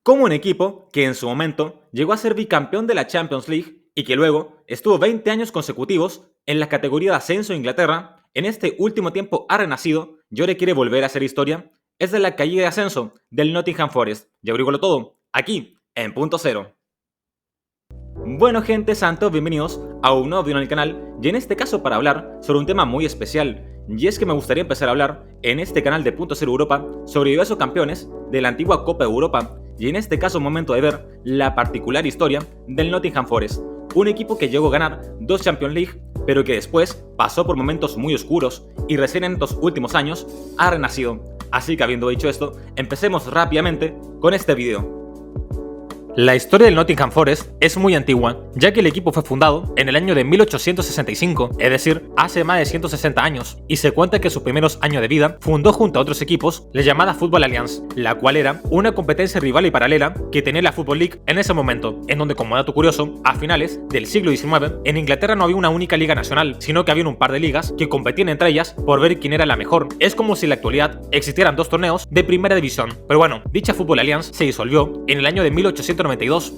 como un equipo que en su momento llegó a ser bicampeón de la Champions League y que luego estuvo 20 años consecutivos en la categoría de ascenso de Inglaterra, en este último tiempo ha renacido y ahora quiere volver a hacer historia, es de la caída de ascenso del Nottingham Forest. Y averigualo todo, aquí, en Punto Cero. Bueno gente, santos, bienvenidos a un nuevo video en el canal, y en este caso para hablar sobre un tema muy especial, y es que me gustaría empezar a hablar en este canal de Punto Cero Europa sobre diversos campeones de la antigua Copa de Europa, y en este caso momento de ver la particular historia del Nottingham Forest, un equipo que llegó a ganar 2 Champions League, pero que después pasó por momentos muy oscuros y recién en estos últimos años ha renacido. Así que habiendo dicho esto, empecemos rápidamente con este video. La historia del Nottingham Forest es muy antigua, ya que el equipo fue fundado en el año de 1865, es decir, hace más de 160 años, y se cuenta que en sus primeros años de vida fundó junto a otros equipos la llamada Football Alliance, la cual era una competencia rival y paralela que tenía la Football League en ese momento, en donde, como dato curioso, a finales del siglo XIX, en Inglaterra no había una única liga nacional, sino que había un par de ligas que competían entre ellas por ver quién era la mejor. Es como si en la actualidad existieran 2 torneos de primera división, pero bueno, dicha Football Alliance se disolvió en el año de 1892,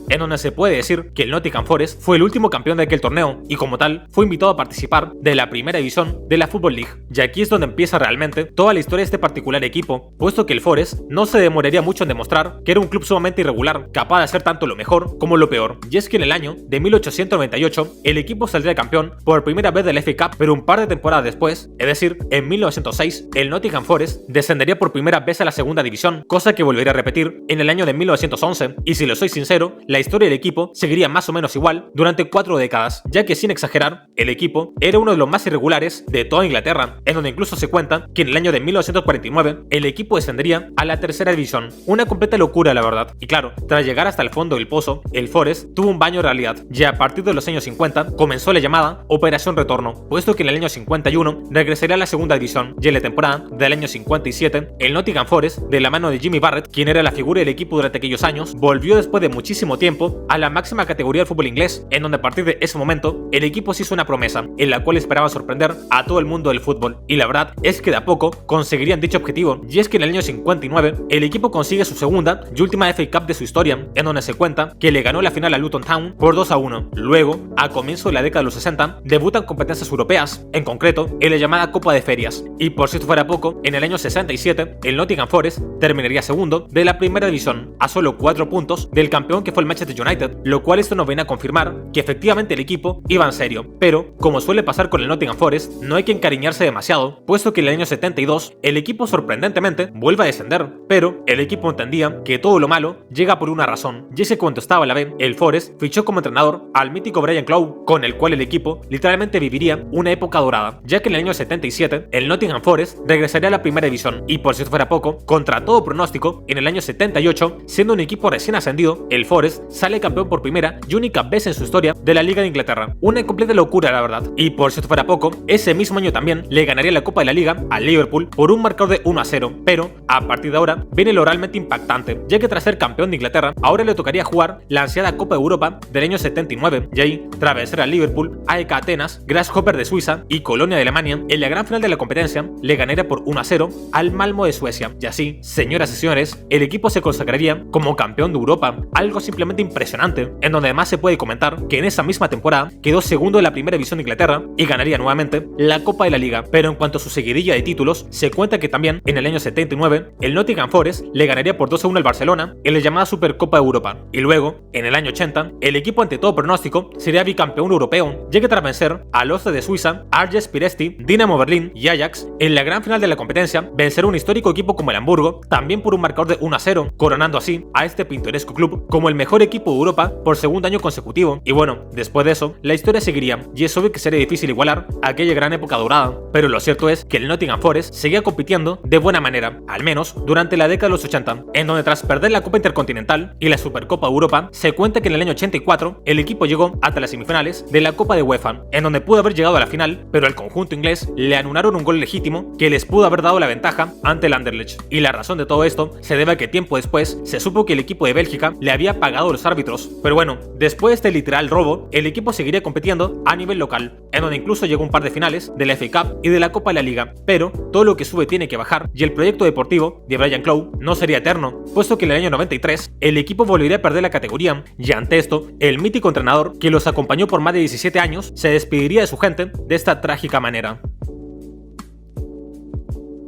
en donde se puede decir que el Nottingham Forest fue el último campeón de aquel torneo y como tal fue invitado a participar de la primera división de la Football League. Y aquí es donde empieza realmente toda la historia de este particular equipo, puesto que el Forest no se demoraría mucho en demostrar que era un club sumamente irregular, capaz de hacer tanto lo mejor como lo peor. Y es que en el año de 1898 el equipo saldría campeón por primera vez de la FA Cup, pero un par de temporadas después, es decir, en 1906, el Nottingham Forest descendería por primera vez a la segunda división, cosa que volvería a repetir en el año de 1911, y si lo soy sincero, la historia del equipo seguiría más o menos igual durante 4 décadas, ya que sin exagerar, el equipo era uno de los más irregulares de toda Inglaterra, en donde incluso se cuenta que en el año de 1949 el equipo descendería a la tercera división, una completa locura la verdad, y claro, tras llegar hasta el fondo del pozo, el Forest tuvo un baño de realidad, y a partir de los años 50 comenzó la llamada Operación Retorno, puesto que en el año 51 regresaría a la segunda división, y en la temporada del año 57, el Nottingham Forest, de la mano de Jimmy Barrett, quien era la figura del equipo durante aquellos años, volvió después de muchísimo tiempo a la máxima categoría del fútbol inglés, en donde a partir de ese momento el equipo se hizo una promesa en la cual esperaba sorprender a todo el mundo del fútbol, y la verdad es que de a poco conseguirían dicho objetivo, y es que en el año 59 el equipo consigue su segunda y última FA Cup de su historia, en donde se cuenta que le ganó la final a Luton Town por 2-1. Luego, a comienzo de la década de los 60, debutan competencias europeas, en concreto en la llamada Copa de Ferias, y por si esto fuera poco, en el año 67 el Nottingham Forest terminaría segundo de la primera división, a solo 4 puntos del campeón que fue el Manchester United, lo cual esto nos viene a confirmar que efectivamente el equipo iba en serio. Pero, como suele pasar con el Nottingham Forest, no hay que encariñarse demasiado, puesto que en el año 72 el equipo sorprendentemente vuelve a descender, pero el equipo entendía que todo lo malo llega por una razón, y es que cuando estaba en la B, el Forest fichó como entrenador al mítico Brian Clough, con el cual el equipo literalmente viviría una época dorada, ya que en el año 77 el Nottingham Forest regresaría a la primera división, y por si esto fuera poco, contra todo pronóstico, en el año 78, siendo un equipo recién ascendido, el Forest sale campeón por primera y única vez en su historia de la Liga de Inglaterra. Una completa locura la verdad. Y por si esto fuera poco, ese mismo año también le ganaría la Copa de la Liga al Liverpool por un marcador de 1-0. Pero a partir de ahora viene lo realmente impactante, ya que tras ser campeón de Inglaterra, ahora le tocaría jugar la ansiada Copa de Europa del año 79. Y ahí, tras vencer al Liverpool, AEK Atenas, Grasshopper de Suiza y Colonia de Alemania, en la gran final de la competencia le ganaría por 1-0 al Malmo de Suecia. Y así, señoras y señores, el equipo se consagraría como campeón de Europa, algo simplemente impresionante, en donde además se puede comentar que en esa misma temporada quedó segundo en la primera división de Inglaterra y ganaría nuevamente la Copa de la Liga. Pero en cuanto a su seguidilla de títulos, se cuenta que también en el año 79 el Nottingham Forest le ganaría por 2-1 al Barcelona en la llamada Supercopa de Europa, y luego en el año 80 el equipo ante todo pronóstico sería bicampeón europeo, ya que tras vencer al Ostre de Suiza, Arges Piresti, Dinamo Berlín y Ajax en la gran final de la competencia, vencer a un histórico equipo como el Hamburgo también por un marcador de 1-0, coronando así a este pintoresco club como el mejor equipo de Europa por segundo año consecutivo. Y bueno, después de eso, la historia seguiría, y es obvio que sería difícil igualar aquella gran época dorada, pero lo cierto es que el Nottingham Forest seguía compitiendo de buena manera, al menos durante la década de los 80, en donde tras perder la Copa Intercontinental y la Supercopa de Europa, se cuenta que en el año 84 el equipo llegó hasta las semifinales de la Copa de UEFA, en donde pudo haber llegado a la final, pero al conjunto inglés le anularon un gol legítimo que les pudo haber dado la ventaja ante el Anderlecht. Y la razón de todo esto se debe a que tiempo después se supo que el equipo de Bélgica le había pagado a los árbitros. Pero bueno, después de este literal robo, el equipo seguiría compitiendo a nivel local, en donde incluso llegó un par de finales de la FA Cup y de la Copa de la Liga. Pero todo lo que sube tiene que bajar, y el proyecto deportivo de Brian Clough no sería eterno, puesto que en el año 93 el equipo volvería a perder la categoría, y ante esto, el mítico entrenador que los acompañó por más de 17 años se despediría de su gente de esta trágica manera.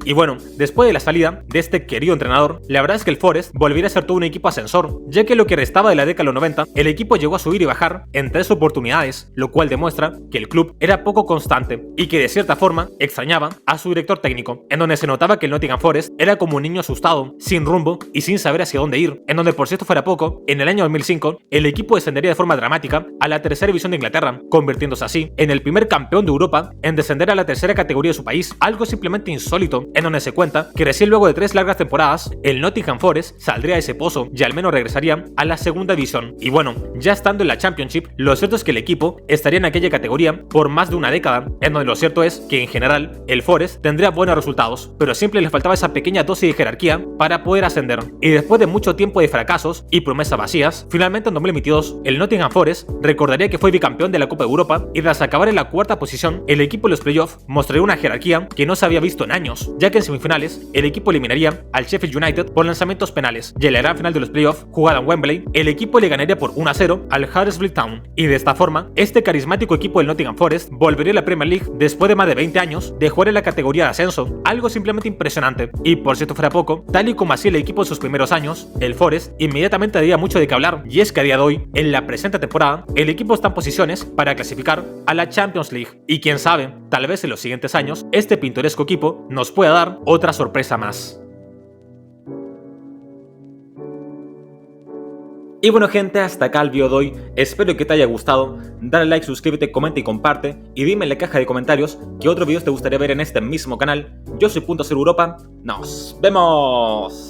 Y bueno, después de la salida de este querido entrenador, la verdad es que el Forest volviera a ser todo un equipo ascensor, ya que lo que restaba de la década de los 90, el equipo llegó a subir y bajar en 3 oportunidades, lo cual demuestra que el club era poco constante y que de cierta forma extrañaba a su director técnico, en donde se notaba que el Nottingham Forest era como un niño asustado, sin rumbo y sin saber hacia dónde ir, en donde por si esto fuera poco, en el año 2005, el equipo descendería de forma dramática a la tercera división de Inglaterra, convirtiéndose así en el primer campeón de Europa en descender a la tercera categoría de su país, algo simplemente insólito, en donde se cuenta que recién luego de 3 largas temporadas, el Nottingham Forest saldría de ese pozo y al menos regresaría a la segunda división. Y bueno, ya estando en la Championship, lo cierto es que el equipo estaría en aquella categoría por más de una década, en donde lo cierto es que en general el Forest tendría buenos resultados, pero siempre le faltaba esa pequeña dosis de jerarquía para poder ascender. Y después de mucho tiempo de fracasos y promesas vacías, finalmente en 2022 el Nottingham Forest recordaría que fue bicampeón de la Copa de Europa y tras acabar en la cuarta posición, el equipo en los playoffs mostraría una jerarquía que no se había visto en años, ya que en semifinales el equipo eliminaría al Sheffield United por lanzamientos penales, y en la gran final de los playoffs, jugada en Wembley, el equipo le ganaría por 1-0 al Huddersfield Town, y de esta forma, este carismático equipo del Nottingham Forest volvería a la Premier League después de más de 20 años de jugar en la categoría de ascenso, algo simplemente impresionante. Y por si esto fuera poco, tal y como hacía el equipo en sus primeros años, el Forest inmediatamente daría mucho de qué hablar, y es que a día de hoy, en la presente temporada, el equipo está en posiciones para clasificar a la Champions League, y quién sabe, tal vez en los siguientes años, este pintoresco equipo nos pueda dar otra sorpresa más. Y bueno gente, hasta acá el video de hoy, espero que te haya gustado, dale like, suscríbete, comenta y comparte, y dime en la caja de comentarios qué otros videos te gustaría ver en este mismo canal. Yo soy Punto Cero Europa, nos vemos.